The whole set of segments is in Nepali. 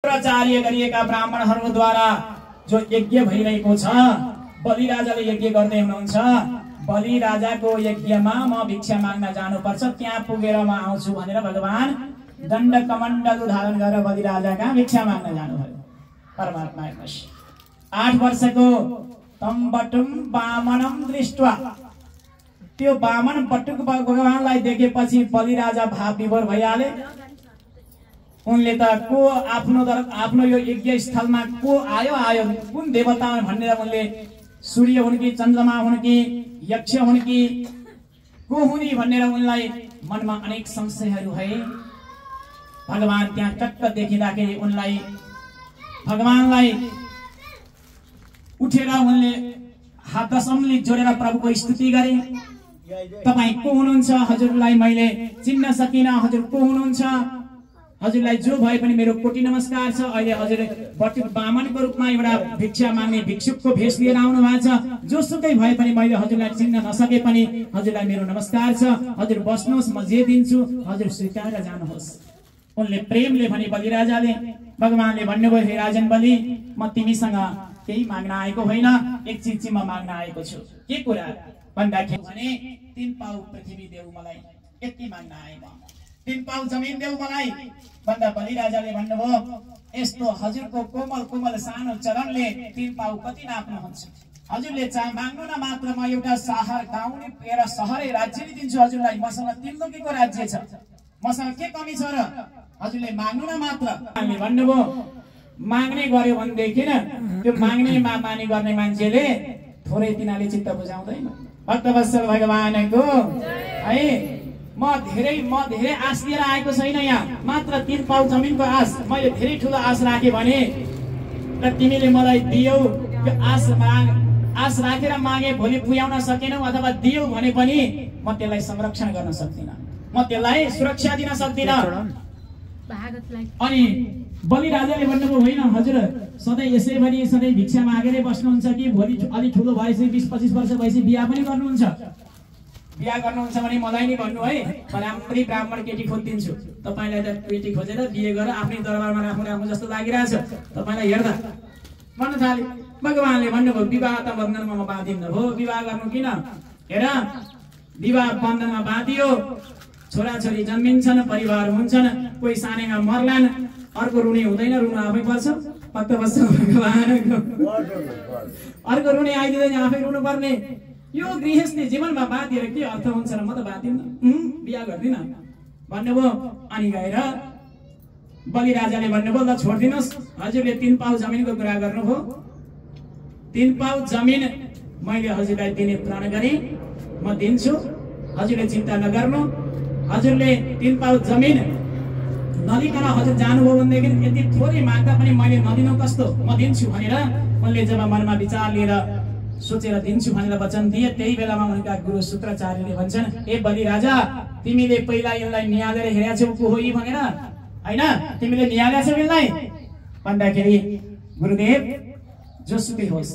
शुक्राचार्य गरिएका ब्राह्मणहरूद्वारा जो यज्ञ भइरहेको छ, बलि राजाले यज्ञ गर्दै हुनुहुन्छ। बलि राजाको यज्ञमा म भिक्षा माग्न जानुपर्छ, त्यहाँ पुगेर म आउँछु भनेर भगवान दण्ड कमण्डल धारण गरेर बलि राजा कहाँ भिक्षा माग्न जानुभयो। परमात्मा 8 वर्षको तम बटुम वामनम दृष्ट्वा, त्यो वामन बटुक भगवानलाई देखेपछि बलि राजा भाव विभोर भइहाले। उनले त को आफ्नो यो यज्ञ स्थलमा को आयो, कुन देवता भनेर उनले सूर्य हुन् कि चन्द्रमा हुन् कि यक्ष हुन् कि को हुन् भनेर उनलाई मनमा अनेक संशयहरू भए। भगवान त्यहाँ टक्क देखिँदाखेरि उनलाई भगवानलाई उठेर उनले हात दशमले जोडेर प्रभुको स्तुति गरे। तपाई को हुनुहुन्छ? हजुरलाई मैले चिन्न सकिनँ। हजुर को हुनुहुन्छ? हजुरलाई जो भए पनि मेरो कोटी नमस्कार छ। अहिले हजुर बटुक वामनको रूपमा एउटा भिक्षा माग्ने भिक्षुकको भेष लिएर आउनु भएको छ। जोसुकै भए पनि मैले हजुरलाई चिन्न नसके पनि हजुरलाई मेरो नमस्कार छ। हजुर बस्नुहोस्, म जे दिन्छु हजुर स्वीकार जानुहोस्। उनले प्रेमले भने बलि राजाले, भगवानले भन्नुभयो, हे राजन बलि, म तिमीसँग केही माग्न आएको होइन, एक चिज चाहिँ म माग्न आएको छु। के कुरा भन्दाखेरि भने 3 पाउ पृथ्वी देऊ मलाई, यति माग्न आए म। 3 पाउ जमिन देऊ मलाई भन्दा बलि राजाले भन्नुभयो, यस्तो हजुरको कोमल कोमल सानो चरणले 3 पाउ कति नाप्नुहुन्छ? हजुरले माग्नु न मात्र, म एउटा शहर गाउँ र सहरै राज्य नि दिन्छु हजुरलाई। मसँग 3 लोकीको राज्य छ, मसँग के कमी छ र? हजुरले माग्नु न मात्र। हामीले भन्नुभयो, माग्ने गर्यो भनेदेखि त्यो माग्ने मानी गर्ने मान्छेले थोरै तिनीहरूले चित्त बुझाउँदैन। भक्तवत्सल भगवानको है, म धेरै आश लिएर आएको छैन यहाँ, मात्र 3 पाउ जमिनको आश। मैले धेरै ठुलो आश राखेँ भने र तिमीले मलाई दियौ, त्यो आश राखेर मागे, भोलि पुर्याउन सकेनौ अथवा दियौ भने पनि म त्यसलाई संरक्षण गर्न सक्दिनँ, म त्यसलाई सुरक्षा दिन सक्दिनँ। अनि बलि राजाले भन्नुभयो, होइन हजुर सधैँ यसैभरि सधैँ भिक्षा मागेरै बस्नुहुन्छ कि भोलि अलि ठुलो भएपछि 20-25 वर्ष भएपछि बिहा पनि गर्नुहुन्छ? बिहा गर्नुहुन्छ भने मलाई नि भन्नु है, म राम्ररी ब्राह्मण केटी खोजिदिन्छु। तपाईलाई त केटी खोजेर बिहे गरेर आफ्नै दरबारमा राख्नु जस्तो लागिरहेछ तपाईलाई हेर्दा भन्न थाले। भगवानले भन्नुभयो, विवाह त बन्धनमा म बाँधिन्न हो, विवाह गर्नु किन? हेर, विवाह बन्धनमा बाँधियो, छोराछोरी जन्मिन्छन्, परिवार हुन्छन्, कोही सानैमा मर्लान्, अर्को रुने हुँदैन, रुनु आफै पर्छ। भक्तवत्सल भगवानको अर्को रुने आइदिँदैन, आफै रुनु पर्ने। यो गृहस्थी जीवनमा बाँधिएर के अर्थ हुन्छ र? म त बाँधिन्न, बिहा गर्दिनँ भन्नुभयो। अनि गएर बलि राजाले भन्नुभयो, ल छोडिदिनुहोस्, हजुरले 3 पाउ जमिनको कुरा गर्नुभयो, 3 पाउ जमिन मैले हजुरलाई दिने प्रण गरेँ, म दिन्छु, हजुरले चिन्ता नगर्नु। हजुरले 3 पाउ जमिन नलिकन हजुर जानुभयो भनेदेखि यति थोरै माग्दा पनि मैले नदिनु कस्तो, म दिन्छु भनेर उनले जब मनमा विचार लिएर सोचेर दिन्छु भनेर वचन दिए, त्यही बेलामा उनका गुरु शुक्राचार्यले भन्छन्, ए बलि राजा, तिमीले पहिला यसलाई निहालेर हेरेका छौ को हो यी भनेर? हैन, तिमीले निहालेका छौ यसलाई भन्दाखेरि गुरुदेव जोसुकै होस्,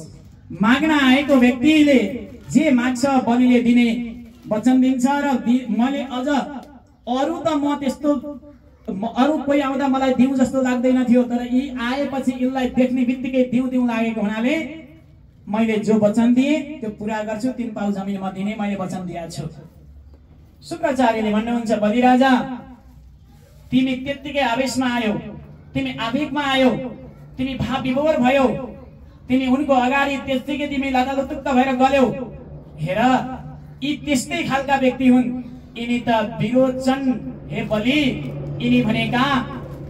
माग्न आएको व्यक्तिले जे माग्छ बलिले दिने वचन दिन्छ। र मैले अझ अरु त म त्यस्तो अरु कोही आउँदा मलाई दिउँ जस्तो लाग्दैन थियो, तर यी आएपछि यसलाई देख्ने बित्तिकै दिउँ लागेको हुनाले मैले जो वचन दिए त्यो पूरा गर्छु। 3 पाउ जमिन म दिने मैले वचन दिएको छु। शुक्राचार्यले भन्नुहुन्छ, बलि राजा, तिमी त्यतिकै आवेशमा आयौ, तिमी आवेगमा आयौ, तिमी भाव विभोर भयौ, तिमी उनको अगाडि त्यतिकै तिमी लदालुतुक्क भएर गल्यौ। हेर, यी त्यस्तै खालका व्यक्ति हुन्, यिनी त विरोचन। हे बलि, यिनी भनेका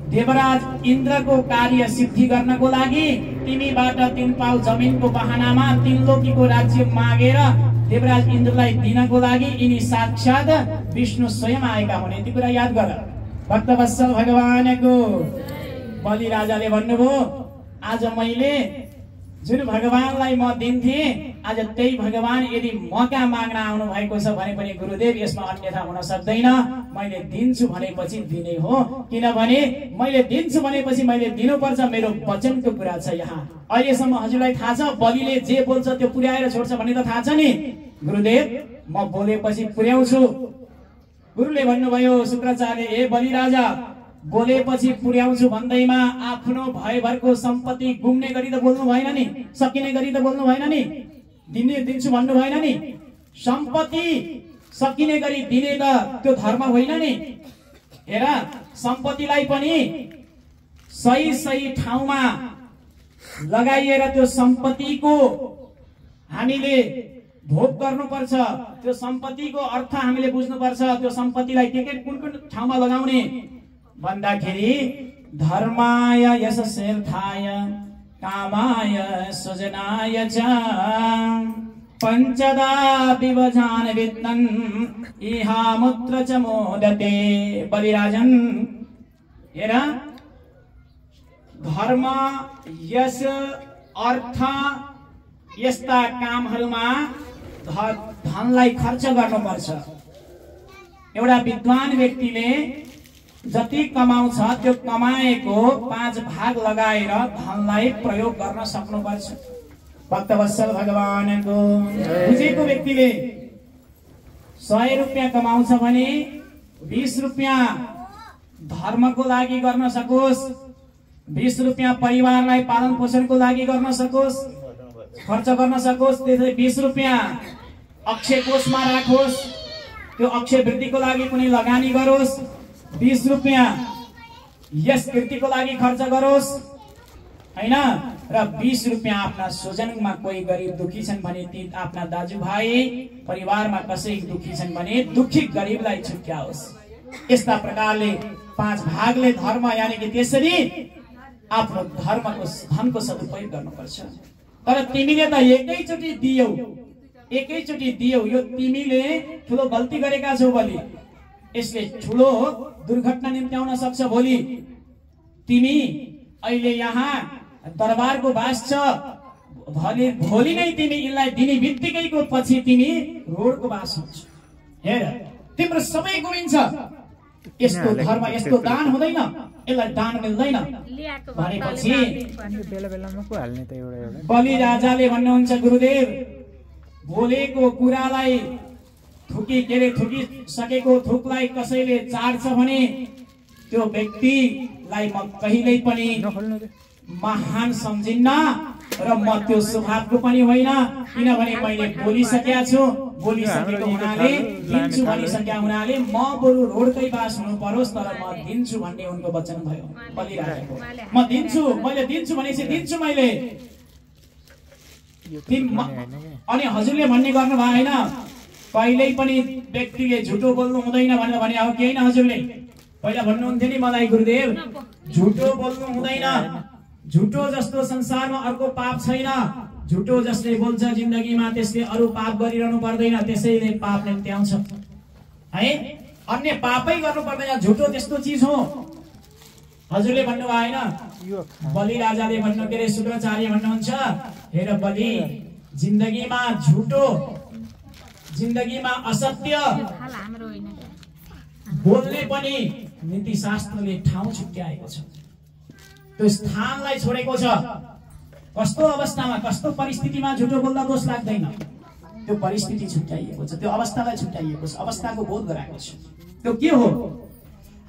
देवराज इन्द्रको कार्य सिद्धि गर्नको लागि तिमीबाट 3 पाउ जमिनको बहानामा 3 लोकीको राज्य मागेर देवराज इन्द्रलाई दिनको लागि यिनी साक्षात विष्णु स्वयं आएका हुन्। यति कुरा याद गर। भक्तवत्सल भगवानको बलि राजाले भन्नुभयो, आज मैले जुन भगवानलाई म दिन्थे, आज त्यही भगवान यदि मका माग्न आउनु भएको छ भने पनि गुरुदेव यसमा अन्यथा हुन सक्दैन। मैले दिन्छु भनेपछि दिने हो, किनभने मैले दिन्छु भनेपछि मैले दिनुपर्छ, मेरो वचनको कुरा छ। यहाँ अहिलेसम्म हजुरलाई थाहा छ बलिले जे बोल्छ त्यो पुर्याएर छोड्छ भन्ने त थाहा छ नि? गुरुदेव, म बोलेपछि पुर्याउँछु। गुरुले भन्नुभयो, शुक्राचार्य, ए बलि राजा, बोलेपछि पुर्याउँछु भन्दैमा आफ्नो भयभरको सम्पत्ति गुम्ने गरी त बोल्नु भएन नि, सकिने गरी त बोल्नु भएन नि, दिन्छु भन्नु भएन नि। सम्पत्ति सकिने गरी दिने त त्यो धर्म होइन नि। हेर, सम्पत्तिलाई पनि सही ठाउँमा लगाइएर त्यो सम्पत्तिको हामीले भोग गर्नुपर्छ। त्यो सम्पत्तिको अर्थ हामीले बुझ्नुपर्छ। त्यो सम्पत्तिलाई कुन ठाउँमा लगाउने भन्दाखेरि धर्माय यशस्यर्थाय कामाय सुजनाय च पंचदा विभजान वित्तन् इहामुत्र च मोदते। बलिराजन, हेर, धर्म, यश, अर्थ यस्ता कामहरूमा धनलाई खर्च गर्नुपर्छ। एउटा विद्वान व्यक्तिले जति कमाउँछ त्यो कमाएको 5 भाग लगाएर धनलाई प्रयोग गर्न सक्नुपर्छ। भक्तवत्सल भगवानको बुझेको व्यक्तिले 100 रुपैयाँ कमाउँछ भने 20 रुपैयाँ धर्मको लागि गर्न सकोस्, 20 रुपैयाँ परिवारलाई पालन पोषणको लागि गर्न सकोस्, खर्च गर्न सकोस्। त्यसै 20 रुपैयाँ अक्षय कोषमा राखोस्, त्यो अक्षय वृद्धिको लागि कुनै लगानी गरोस्, 20 रुपैयाँ यस कृतिको लागि खर्च गरोस्, हैन, र 20 रुपैयाँ आफ्ना स्वजनमा कोही गरिब दुखी छन् भने ती आफ्ना दाजुभाइ परिवारमा कसै दुखी छन् भने दुखी गरिबलाई छुट्याओस्। यस्ता प्रकारले 5 भागले धर्म यानी कि त्यसरी आफ्नो धर्मको धनको सदुपयोग गर्नुपर्छ। तर तिमीले त एकैचोटी दियौ, यो तिमीले ठुलो गल्ती गरेका छौ। बलि यसले ठुलो दुर्घटना निम्त्याउन सक्छ। भोलि तिमी अहिले यहाँ दरबारको बास छ, भोलि नै तिमी यसलाई दिने बित्तिकैको पछि तिमी रोडको बास हुन्छ। हेर, तिम्रो सबै गुमिन्छ। यस्तो धर्म, यस्तो दान हुँदैन, यसलाई दान मिल्दैन भनेपछि बलि राजाले भन्नुहुन्छ, गुरुदेव बोलेको कुरालाई थुकिसकेको थुकलाई कसैले चाड्छ भने त्यो व्यक्तिलाई म कहिल्यै पनि महान सम्झिन्न र म त्यो स्वभावको पनि होइन। किनभने मैले बोलिसकेका छु, बोलिसकेको हुनाले, दिन्छु भनिसकेका हुनाले म बरु रोडकै बास हुनु परोस्, तर म दिन्छु भन्ने उनको वचन भयो बलिराजाको। म दिन्छु, मैले दिन्छु भनेपछि दिन्छु मैले। अनि हजुरले भन्ने गर्नु भयो होइन, कहिल्यै पनि व्यक्तिले झुटो बोल्नु हुँदैन भनेर भने हो कि होइन? हजुरले पहिला भन्नुहुन्थ्यो नि मलाई, गुरुदेव झुटो बोल्नु हुँदैन, झुटो जस्तो संसारमा अर्को पाप छैन। झुटो जसले बोल्छ जिन्दगीमा त्यसले अरू पाप गरिरहनु पर्दैन, त्यसैले पाप निम्त्याउँछ है। अन्य पापै गर्नु पर्दैन, झुटो त्यस्तो चिज हो। हजुरले भन्नु भएन, बलि राजाले भन्नु के अरे शुक्राचार्य भन्नुहुन्छ, हेर बलि, जिन्दगीमा झुटो, जिन्दगीमा असत्य बोल्ने पनि नीति शास्त्रले ठाउँ छुट्याएको छ, त्यो स्थानलाई छोडेको छ। कस्तो अवस्थामा, कस्तो परिस्थितिमा झुटो बोल्दा दोष लाग्दैन, त्यो परिस्थिति छुट्याइएको छ, त्यो अवस्थालाई छुट्याइएको छ, अवस्थाको बोध गराएको छ। त्यो के हो?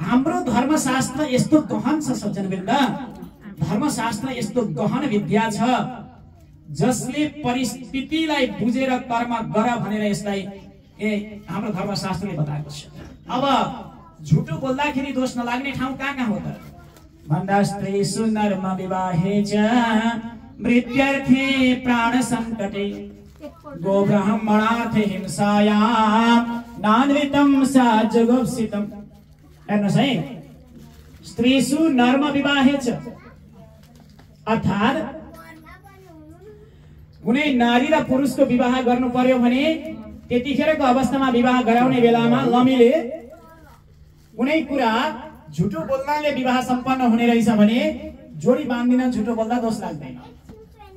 हाम्रो धर्मशास्त्र यस्तो गहन छ सज्जनवृन्द, धर्मशास्त्र यस्तो गहन विद्या छ जसले परिस्थितिलाई बुझेर कर्म गर भनेर यसलाई हाम्रो धर्मशास्त्रले बताएको छ। अब झुटो बोल्दाखेरि दोष नलाग्ने ठाउँ कहाँ हो त भन्दा स्त्रीषु नर्म विवाहे च मृत्युर्थे प्राण संकटे गो ब्राह्मणार्थे हिंसायां नान्वितं सा जुगुप्सितं। हेर्नुहोस् है, स्त्रीषु नर्म विवाहे च अर्थात् कुनै नारी र पुरुषको विवाह गर्नु पर्यो भने त्यतिखेरको अवस्थामा विवाह गराउने बेलामा लमीले कुनै कुरा झुटो बोल्नाले विवाह सम्पन्न हुने रहेछ भने जोडी बाँधिन झुटो बोल्दा दोष लाग्दैन।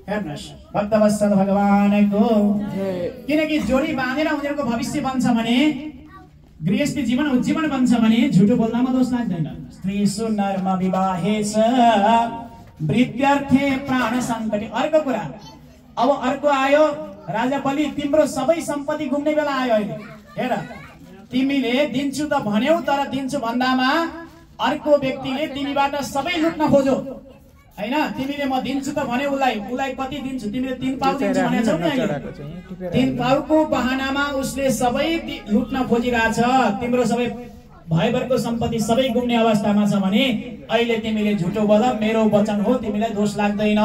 हेर्नुहोस् भक्तवत्सल भगवानको, किनकि जोडी बाँधेर उनीहरूको भविष्य बन्छ भने, गृहस्थी जीवन उज्जीवन बन्छ भने झुटो बोल्दामा दोष लाग्दैन। स्त्रीषु नर्म विवाहेश मृत्युर्थे प्राण संकटे। अर्को कुरा, अब अर्को आयो, राजा बलि तिम्रो सबै सम्पत्ति घुम्ने बेला आयो अहिले। हेर, तिमीले दिन्छु त भन्यौ, तर दिन्छु भन्दामा अर्को व्यक्तिले तिमीबाट सबै लुट्न खोज्यो हैन, तिमीले म दिन्छु त भने उलाई कति दिन्छु, तिमीले 3 पाउ दिन्छु भनेछौ नि अहिले। 3 पाउको बहानामा उसले सबै लुट्न खोजिरहेछ। तिम्रो सबै भयभरको सम्पत्ति सबै गुम्ने अवस्थामा छ भने अहिले तिमीले झुटो बोल, मेरो वचन हो, तिमीलाई दोष लाग्दैन,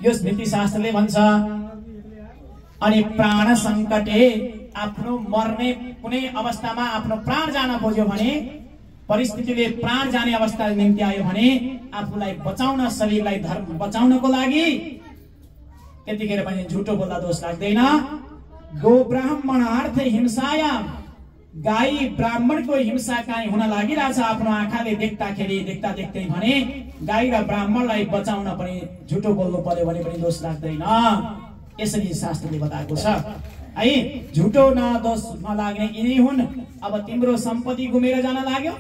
यो नीतिशास्त्रले भन्छ। अनि प्राण संकटे, आफ्नो मर्ने कुनै अवस्थामा आफ्नो प्राण जान खोज्यो भने, परिस्थितिले प्राण जाने अवस्था निम्ति आयो भने आफूलाई बचाउन, शरीरलाई धर्म बचाउनको लागि त्यतिखेर पनि झुटो बोल्दा दोष लाग्दैन। गो ब्राह्मणार्थ हिंसायाम, गाई ब्राह्मणको हिंसा काहीँ हुन लागिरहेछ आफ्नो आँखाले देख्दाखेरि, देख्दा देख्दै भने गाई र ब्राह्मणलाई बचाउन पनि झुटो बोल्नु पर्यो भने पनि दोष लाग्दैन। यसरी शास्त्रले बताएको छ है। झुटो दोष नलाग्ने यिनी हुन्। अब तिम्रो सम्पत्ति गुमेर जान लाग्यो,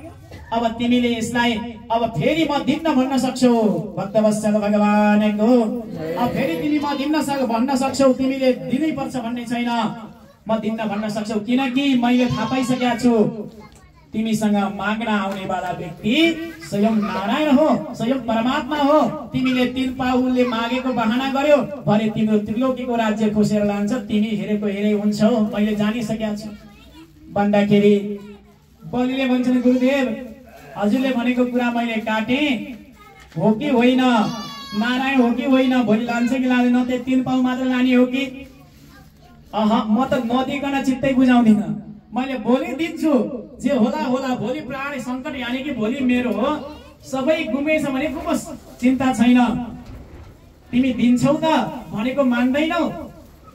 अब तिमीले यसलाई अब फेरि म दिन्न भन्न सक्छौ। भक्तवत्सल भगवानको अब फेरि तिमी म दिन्न भन्न सक्छौ, तिमीले दिनै पर्छ भन्ने छैन, म दिन्न भन्न सक्छौ, किनकि मैले थाहा पाइसकेको छु तिमीसँग माग्न आउने वाला व्यक्ति स्वयं नारायण हो, स्वयं परमात्मा हो। तिमीले 3 पाउले मागेको बहाना गर्यो भने तिम्रो त्रिलोकीको राज्य खोसेर लान्छ, तिमी हेरेको हेरै हुन्छौ, मैले जानिसकेको छु भन्दाखेरि बलिले भन्छन् गुरुदेव हजुरले भनेको कुरा मैले काटे हो कि होइन, नारायण हो कि होइन, भोलि लान्छ कि लाँदैन, त्यो 3 पाउ मात्र लाने हो कि? म त नदिकन चित्तै बुझाउँदिन, मैले भोलि दिन्छु, जे होला होला, भोलि प्राण संकट यानि कि भोलि मेरो हो, सबै गुमेछ भने गुमोस्, चिन्ता छैन, तिमी दिन्छौ त भनेको मान्दैनौ।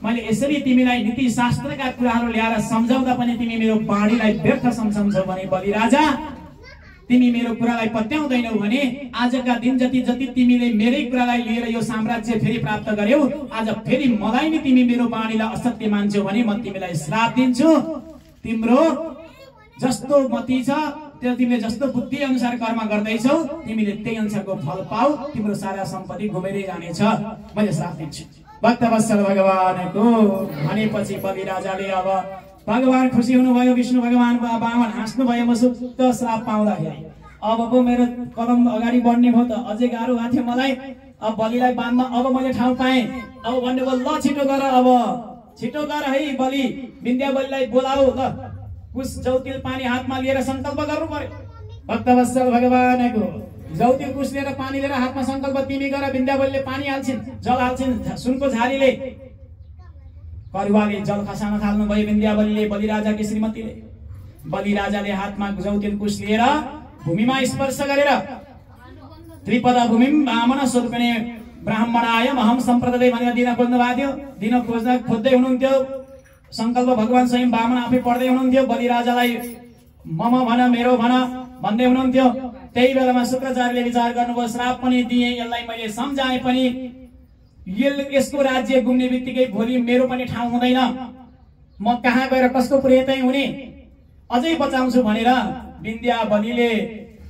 मैले यसरी तिमीलाई नीति शास्त्रका कुराहरू ल्याएर सम्झाउँदा पनि तिमी मेरो बाणीलाई व्यर्थ सम्झन्छौ भने बलि राजा तिमी मेरो कुरालाई पत्याउँदैनौ भने आजका दिन जति तिमीले मेरै कुरालाई लिएर यो साम्राज्य फेरि प्राप्त गर्यौ, आज फेरि मलाई नि तिमी मेरो बाणीलाई असत्य मान्छौ भने म तिमीलाई श्राप दिन्छु। तिम्रो जस्तो मति छ, त्यो तिमीले जस्तो बुद्धि अनुसार कर्म गर्दैछौ, तिमीले त्यही अनुसारको फल पाऊ, तिम्रो सारा सम्पत्ति घुमेरै जानेछ, मैले श्राप दिन्छु। भक्तवत्सल भगवानको भनेपछि बलि राजाले अब भगवान खुसी हुनुभयो, विष्णु भगवान बामन हाँस्नु भयो, म सुक्त श्राप पाउँदाखेरि अब पो मेरो कदम अगाडि बढ्ने भयो त, अझै गाह्रो भएको थियो मलाई, अब बलिलाई बाँध्न अब मैले ठाउँ पाएँ। अब भन्नुभयो ल छिटो गर, अब छिटो गर है बलि, विन्ध्यावलीलाई बोलाऊ, ल कुश जौतिल पानी हातमा लिएर संकल्प गर्नु पर्यो। भक्तवत्सल भगवानको जौतिल कुश लिएर पानी लिएर हातमा संकल्प, तिमी गर, विन्ध्यावलीले पानी हाल्छिन्, जल हाल्छिन्, सुनको झारीले करुवाले जल खसान थाल्नु भयो विन्ध्यावलीले, बलिराजाकी श्रीमतीले। बलिराजाले हातमा जौतिल कुश लिएर भूमिमा स्पर्श गरेर त्रिपद भूमिम वामन स्वरूपिणे ब्राह्मणाय महम सम्प्रदाय भनेर दिन खोज्नु भएको थियो, दिन खोज्दै हुनुहुन्थ्यो। संकल्प भगवान स्वयं वामन आफै पढ्दै हुनुहुन्थ्यो, बलिराजालाई मम भन मेरो भन भन्दै हुनुहुन्थ्यो। त्यही बेलामा शुक्राचार्यले विचार गर्नुभयो, श्राप पनि दिए, यसलाई मैले सम्झाए पनि यसको राज्य गुम्ने बित्तिकै भोलि मेरो पनि ठाउँ हुँदैन, म कहाँ गएर कसको प्रेतै हुने, अझै बचाउँछु भनेर विन्ध्यावलीले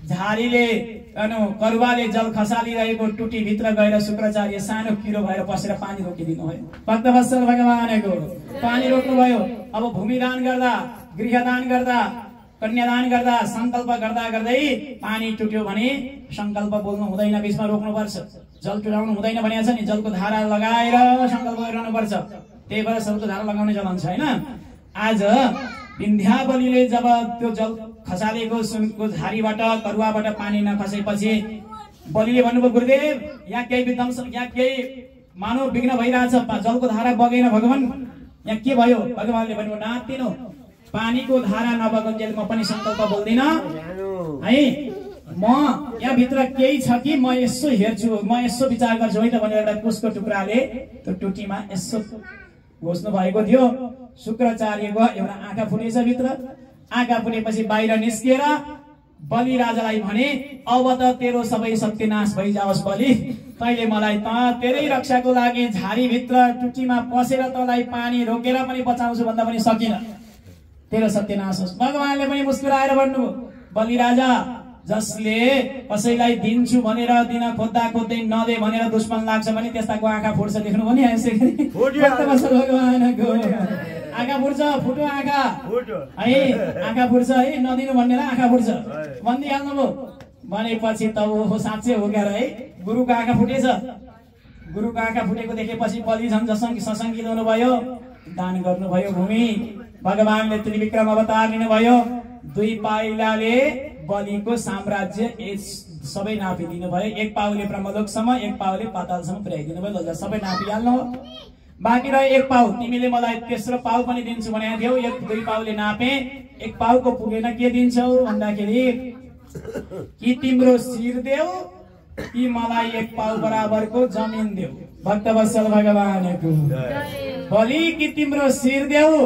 झारीले करुवाले जल खसालिरहेको टुटी भित्र गएर शुक्राचार्य सानो किरो भएर पसेर पानी रोकिदिनु भयो। भक्तवत्सल भगवानको पानी रोक्नु भयो। अब भूमिदान गर्दा, गृहदान गर्दा, कन्यादान गर्दा, संकल्प गर्दा गर्दै पानी टुट्यो भने संकल्प बोल्नु हुँदैन, बीचमा रोक्नुपर्छ। जल टुटाउनु हुँदैन भनेको छ नि, जलको धारा लगाएर संकल्प गरिरहनु पर्छ, त्यही भएर जलको धारा लगाउने चलन छ हैन। आज विन्ध्यावलीले जब त्यो जल खसालेको सुनको झारीबाट करुवाबाट पानी नखसेपछि बलिले भन्नुभयो, गुरुदेव यहाँ केही विध्वंस, यहाँ केही मानव विघ्न भइरहेछ, जलको धारा बगेन भगवान, यहाँ के भयो? भगवानले भन्नुभयो, नातिनो पानीको धारा नबगुन्जेल म पनि संकल्प बोल्दिन है, म यहाँ भित्र केही छ कि म यसो हेर्छु, म यसो विचार गर्छु है त भनेर एउटा कुशको टुक्राले त्यो टुटीमा यसो घोस्नु भएको थियो। शुक्राचार्यको एउटा आँखा फुटेछ भित्र, आँखा फुटेपछि बाहिर निस्किएर बलि राजालाई भने, अब त तेरो सबै सत्यनाश भइजाओस् बलि, तैले मलाई त तेरै रक्षाको लागि झारी भित्र टुटीमा पसेर तँलाई पानी रोकेर पनि बचाउँछु भन्दा पनि सकिन, तेरो सत्यनाश होस्। भगवानले पनि मुस्कुराएर भन्नुभयो, बलि राजा जसले कसैलाई दिन्छु भनेर दिन खोज्दा खोज्दै नदे भनेर दुश्मन लाग्छ भने त्यस्ताको आँखा फुट्छ, देख्नु पनि भगवानको आँखा फुट्छ, फुटो आँखा है, आँखा फुट्छ है, नदिनु भन्नेलाई आँखा फुट्छ भनिदिइहाल्नु भयो। भनेपछि त ओहो साँच्चै हो क्या है, गुरुको आँखा फुटेछ। गुरुको आँखा फुटेको देखेपछि बलि झन् ससङ्गित हुनुभयो, दान गर्नुभयो भूमि। भगवानले त्रिविक्रम अवतार लिनुभयो, 2 पाइलाले बलिको साम्राज्य सबै नापिदिनु भयो। 1 पाउले ब्रह्मलोकसम्म, 1 पाउले पातालसम्म पुर्याइदिनु भयो। ल सबै नापिहाल्नु हो। बाँकी रह्यो 1 पाउ। तिमीले मलाई तेस्रो पाउ पनि दिन्छु भनेको थियौ, 2 पाउले नापे, 1 पाउको पुगेन। के दिन्छौ भन्दाखेरि कि तिम्रो शिर देऊ कि मलाई 1 पाउ बराबरको जमिन देऊ। भक्तवत्सल भगवानको बलि कि तिम्रो शिर देऊ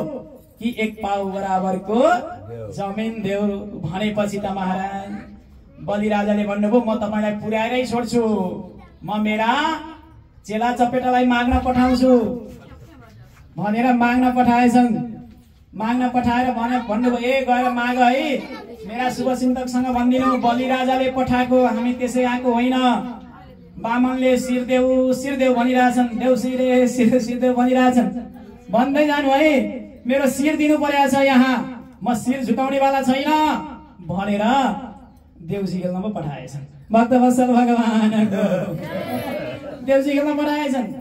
कि 1 पाउ बराबरको जमिन देऊ भनेपछि त महाराज बलिराजाले भन्नुभयो म तपाईलाई पुर्याएरै छोड्छु, म मेरा चेला चपेटालाई माग्न पठाउँछु भनेर माग्न पठाएछन्। माग्न पठाएर भन्नुभयो ए गएर माग है, मेरा शुभचिन्तकसँग भनिदिनु बलिराजाले पठाएको, हामी त्यसै आएको होइन। बामनले शिर देऊ भनिरहेछन्, देउ शिर देउ भनिरहेछन्। भन्दै जानु है, मेरो शिर दिनु परेको छ यहाँ, म शिर झुकाउनेवाला छैन भनेर देउसी खेल्न पो पठाएछन्। भक्तवत्सल भगवानको देउसी खेल्न पठाएछन्।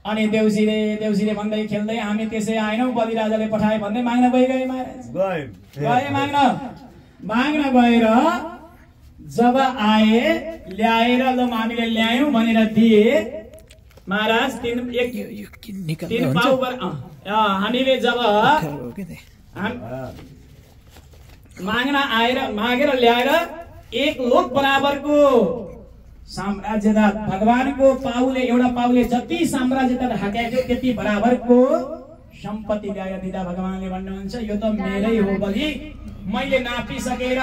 अनि देउसीले भन्दै खेल्दै हामी त्यसै आएनौ, बलिराजाले पठाए भन्दै माग्न गए महाराज। गए माग्न गएर जब आए ल्याएर ल हामीले ल्यायौं भनेर दिए महाराज। 3 पाउ हामीले जब मागेर ल्याएर 1 लोक बराबरको साम्राज्यता भगवानको पाउले, एउटा पाउले जति साम्राज्यता ढाकेको त्यति बराबरको सम्पत्ति ल्याएर दिँदा भगवानले भन्नुहुन्छ यो त मेरै हो बलि, मैले नापिसकेर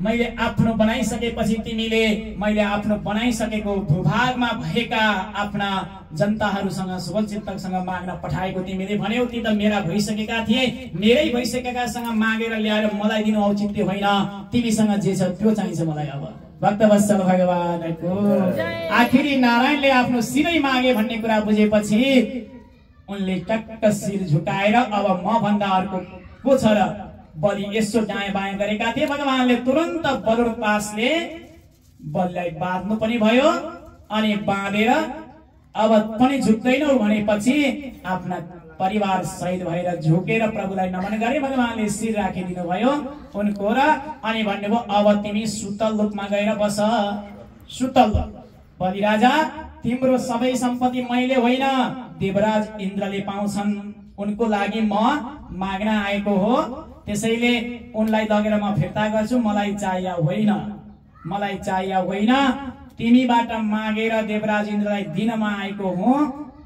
मैले आफ्नो बनाइसकेपछि तिमीले मैले आफ्नो बनाइसकेको भूभागमा भएका आफ्ना जनताहरूसँग शुभचिन्तकसँग माग्न पठाएको तिमीले भन्यौ, ती त मेरा भइसकेका थिए, मेरै भइसकेकासँग मागेर ल्याएर मलाई दिनु औचित्य होइन, तिमीसँग जे छ त्यो चाहिन्छ मलाई। अब भक्तवत्सल भगवानको आखिरी नारायणले आफ्नो शिरै मागे भन्ने कुरा बुझेपछि उनले टक्क शिर झुकाएर अब म भन्दा अर्को को छ र बलि यसो दायाँ बायाँ गरेका थिए। भगवानले तुरन्त बरुण पासले बलिलाई बाँध्नु पनि भयो अनि बाँधेर अब पनि झुक्दैनौ भनेपछि आफ्ना परिवार सहित भएर झुकेर प्रभुलाई नमन गरे। भगवानले शिर राखिदिनु भयो उनको र अनि भन्नुभयो अब तिमी सुतल लोकमा गएर बस। सुतल बलिराजा तिम्रो सबै सम्पत्ति मैले होइन देवराज इन्द्रले पाउँछन्, उनको लागि म माग्न आएको हो, त्यसैले उनलाई लगेर म फिर्ता गर्छु, मलाई चाहिया होइन, तिमीबाट मागेर देवराज इन्द्रलाई दिनमा आएको हुँ।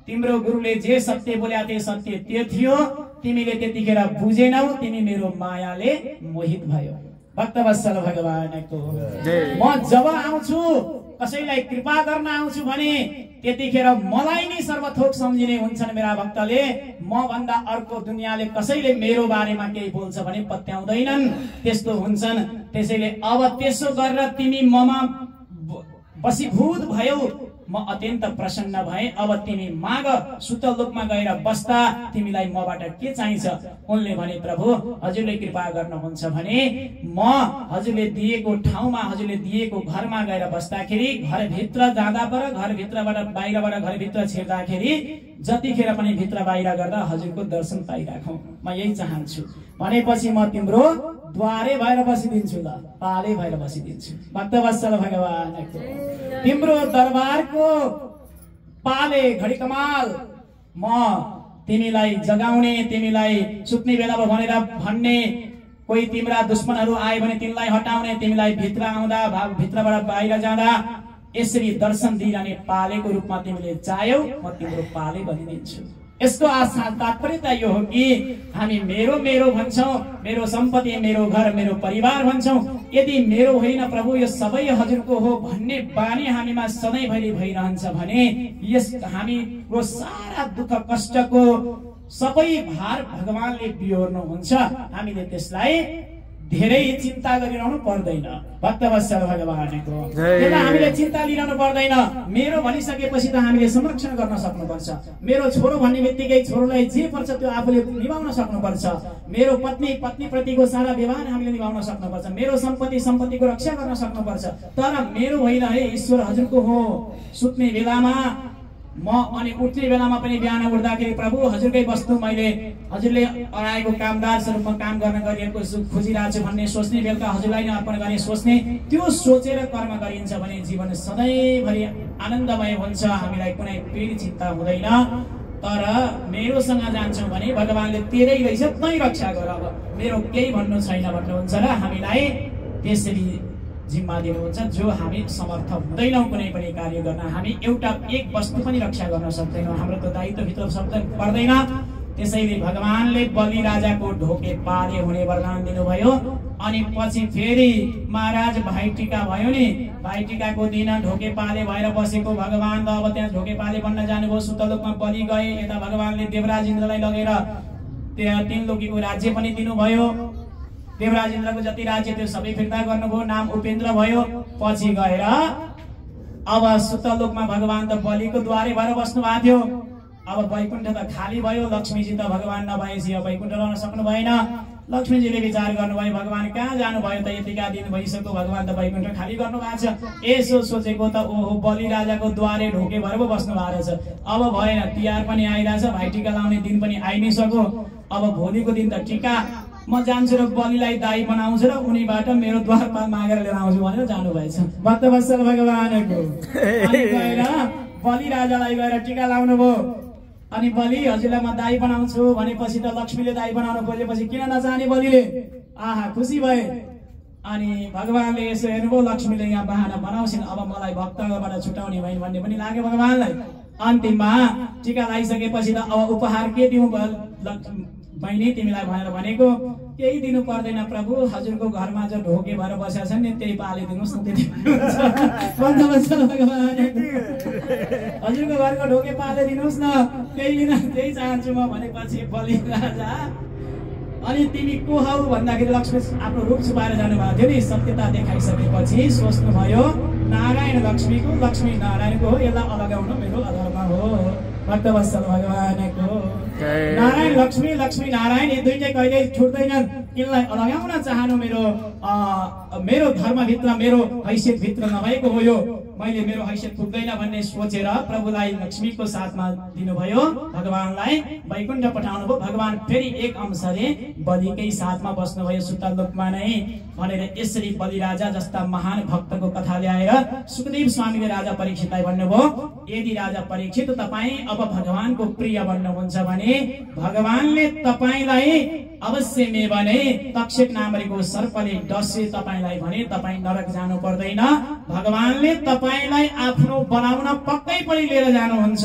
तिम्रो गुरुले जे सत्य बोल्या थिए सत्य त्यो थियो, तिमीले त्यतिखेर बुझेनौ, तिमी मेरो मायाले मोहित भयो। भक्तवत्सल भगवानको म जब आउँछु कसैलाई कृपा गर्न आउँछु भने त्यतिखेर मलाई नै सर्वथोक सम्झिने हुन्छन् मेरा भक्तले। म भन्दा अर्को दुनियाँले कसैले मेरो बारेमा केही बोल्छ भने पत्याउँदैनन्, त्यस्तो हुन्छन्। त्यसैले अब त्यसो गरेर तिमी ममा वशीभूत भयौ, म अत्यन्त प्रसन्न भए। अब तिमी माग, सुतल लोकमा गएर बस्दा तिमीलाई मबाट के चाहिन्छ? उनले भने प्रभु हजुरले कृपा गर्नुहुन्छ भने म हजुरले दिएको ठाउँमा, हजुरले दिएको घरमा गएर बस्दाखेरि घरभित्र जाँदा पर घरभित्रबाट बाहिरबाट घरभित्र छिर्दाखेरि जतिखेर पनि भित्र बाहिर गर्दा हजुरको दर्शन पाइराखौं, म यही चाहन्छु भनेपछि म तिम्रो द्वारे भएर बसिदिन्छु, ल पाले भएर बसिदिन्छु। भक्तवत्सल भगवानको तिम्रो दरबारको पाले घडी कमाल म तिमीलाई जगाउने, तिमीलाई सुत्ने बेला भनेर भन्ने, कोही तिम्रा दुश्मनहरू आए भने तिमीलाई हटाउने, तिमीलाई भित्र आउँदा भित्रबाट बाहिर जाँदा यसरी दर्शन दिइरहने पालेको रूपमा तिमीले चाह्यौ, म तिम्रो पाले बनिदिन्छु। यसको तात्पर्यता यो हो कि हामी मेरो मेरो भन्छौं, मेरो सम्पत्ति, मेरो घर, मेरो परिवार भन्छौं। यदि मेरो होइन प्रभु यो सबै हजुरको हो भन्ने बानी हामीमा सधैँभरि भइरहन्छ भने यस हामीको सारा दुःख कष्टको सबै भार भगवानले बिहोर्नुहुन्छ। हामीले त्यसलाई धेरै चिन्ता गरिरहनु पर्दैन। भक्तवत्सल भगवानको त्यसलाई हामीले चिन्ता लिइरहनु पर्दैन। मेरो भनिसकेपछि त हामीले संरक्षण गर्न सक्नुपर्छ। मेरो छोरो भन्ने बित्तिकै छोरोलाई जे पर्छ त्यो आफूले निभाउन सक्नुपर्छ। मेरो पत्नी प्रतिको सारा व्यवहार हामीले निभाउन सक्नुपर्छ। मेरो सम्पत्तिको रक्षा गर्न सक्नुपर्छ। तर मेरो होइन है, ईश्वर हजुरको हो। सुत्ने बेलामा म अनि उठ्ने बेलामा पनि बिहान उठ्दाखेरि प्रभु हजुरकै वस्तु मैले हजुरले अराएको कामदार स्वरूपमा काम गर्न गरिएको खोजिरहेको छु भन्ने सोच्ने, बेलुका हजुरलाई नै अर्पण गर्ने सोच्ने, त्यो सोचेर कर्म गरिन्छ भने जीवन सधैँभरि आनन्दमय हुन्छ। हामीलाई कुनै पीड चिन्ता हुँदैन। तर मेरोसँग जान्छौँ भने भगवानले तेरै रहेछ तै रक्षा गर, अब मेरो केही भन्नु छैन भन्नुहुन्छ र हामीलाई त्यसरी जिम्मा दिनुहुन्छ। जो हामी समर्थ हुँदैनौँ कुनै पनि कार्य गर्न, हामी एक वस्तु पनि रक्षा गर्न सक्दैनौँ, हाम्रो त दायित्वभित्र शब्द पर्दैन। त्यसैले भगवानले बलि राजाको ढोके पाले हुने वरदान दिनुभयो। अनि पछि फेरि महाराज भाइटिका भयो नि, भाइटिकाको दिन ढोके पाले भएर बसेको भगवान त अब त्यहाँ ढोके पाले बन्न जानुभयो। सुतलोकमा बलि गए, यता भगवानले देवराज इन्द्रलाई लगेर त्यहाँ 3 लोकीको राज्य पनि दिनुभयो। देवराज इन्द्रको जति राज्य त्यो सबै फिर्ता गर्नुभयो, नाम उपेन्द्र भयो। पछि गएर अब सुतलोकमा भगवान त बलिको द्वारे भएर बस्नु भएको थियो। अब वैकुण्ठ त खाली भयो, लक्ष्मीजी त भगवान नभएपछि अब वैकुण्ठ रहन सक्नु भएन। लक्ष्मीजीले विचार गर्नुभयो भगवान कहाँ जानुभयो त, यतिका दिन भइसक्यो भगवान त वैकुण्ठ खाली गर्नु भएको छ। यसो सोचेको त ओहो बलि राजाको द्वारे ढोके भएर पो बस्नु भएको रहेछ। अब भएन, तिहार पनि आइरहेछ, भाइटिका लाउने दिन पनि आइ नै सक्यो। अब भोलिको दिन त टिका म जान्छु र बलिलाई दाई बनाउँछु र उनीबाट मेरो द्वारपाल मागेर लिएर आउँछु भनेर जानुभएछ भक्तवत्सल भगवानको। अनि गएर बलि राजालाई गएर टिका लाउनु भयो। अनि बलि हजुरलाई म दाई बनाउँछु भनेपछि त लक्ष्मीले दाई बनाउनु खोजेपछि किन नचाहने बलिले, आहा खुसी भए। अनि भगवानले यसो हेर्नुभयो लक्ष्मीले यहाँ बहाना बनाउँछिन्, अब मलाई भक्तबाट छुटाउने भइन् भन्ने पनि लाग्यो भगवानलाई। अन्तिममा टिका लगाइसकेपछि त अब उपहार के दिउँ बहिनी तिमीलाई भनेर भनेको, केही दिनु पर्दैन प्रभु, हजुरको घरमा जो ढोके भएर बसेका छन् नि त्यही पालिदिनुहोस् न, त्यति हजुरको घरको ढोके पालिदिनुहोस् न, त्यही चाहन्छु म भनेपछि बलि राजा अनि तिमी को हौ भन्दाखेरि लक्ष्मी आफ्नो रूप छुपाएर जानुभएको थियो नि। सत्यता देखाइसकेपछि सोच्नुभयो नारायण लक्ष्मीको, लक्ष्मी नारायणको हो, यसलाई अलगाउनु मेरो अधर्म हो। भक्तवत्सल भगवानको नारायण लक्ष्मी, लक्ष्मी नारायण यो दुईटै कहिले छुट्दैनन्। यिनलाई अलगाउन चाहनु मेरो धर्मभित्र, मेरो हैसियतभित्र नभएको हो। यो मैले मेरो हैसियत पुग्दैन भन्ने सोचेर प्रभुलाई लक्ष्मीको साथमा दिनुभयो, भगवानलाई वैकुण्ठ पठाउनु भयो। भगवान फेरि एक अंशले बलिकै साथमा बस्नुभयो सुतलोकमा नै भनेर यसरी बलि राजा जस्ता महान भक्तको कथा ल्याएर सुखदेव स्वामीले राजा परीक्षितलाई भन्नुभयो, यदि राजा परीक्षित तपाईँ अब भगवानको प्रिय बन्नुहुन्छ भने भगवानले तपाईलाई अवश्य मे भने तक्षक नामरीको सर्पले डसे तपाईलाई भने तपाईँ नरक जानु पर्दैन। भगवानले तपाईलाई आफ्नो बनाउन पक्कै पनि लिएर जानुहुन्छ।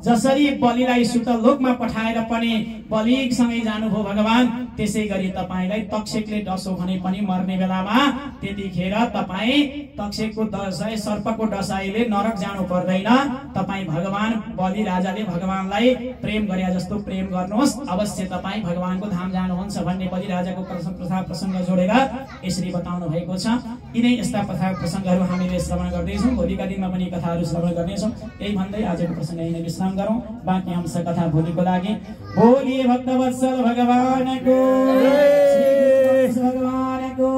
जसरी बलिलाई सुतलोकमा पठाएर पनि बलिसँगै जानुभयो भगवान, त्यसै गरी तपाईलाई तक्षकले डसो भने पनि मर्ने बेलामा त्यतिखेर तपाईँ तक्षकको दसाई सर्पको डसाइले नरक जानु पर्दैन। तपाईँ भगवान बलि राजाले भगवानलाई प्रेम गरे जस्तो प्रेम गर्नुहोस्, अवश्य तपाईँ भगवानको धाम जानुहुन्छ भन्ने बलि राजाको प्रसङ्ग जोडेर यसरी बताउनु भएको छ। यिनै यस्ता कथा प्रसङ्गहरू हामीले श्रवण गर्दैछौँ, भोलिका दिनमा पनि कथाहरू श्रवण गर्नेछौँ। यही भन्दै आजको प्रसङ्ग यही विश्राम गरौँ, बाँकी अंश कथा भोलिको लागि। बोलिए भक्तवत्सल भगवानको, श्री भगवानको।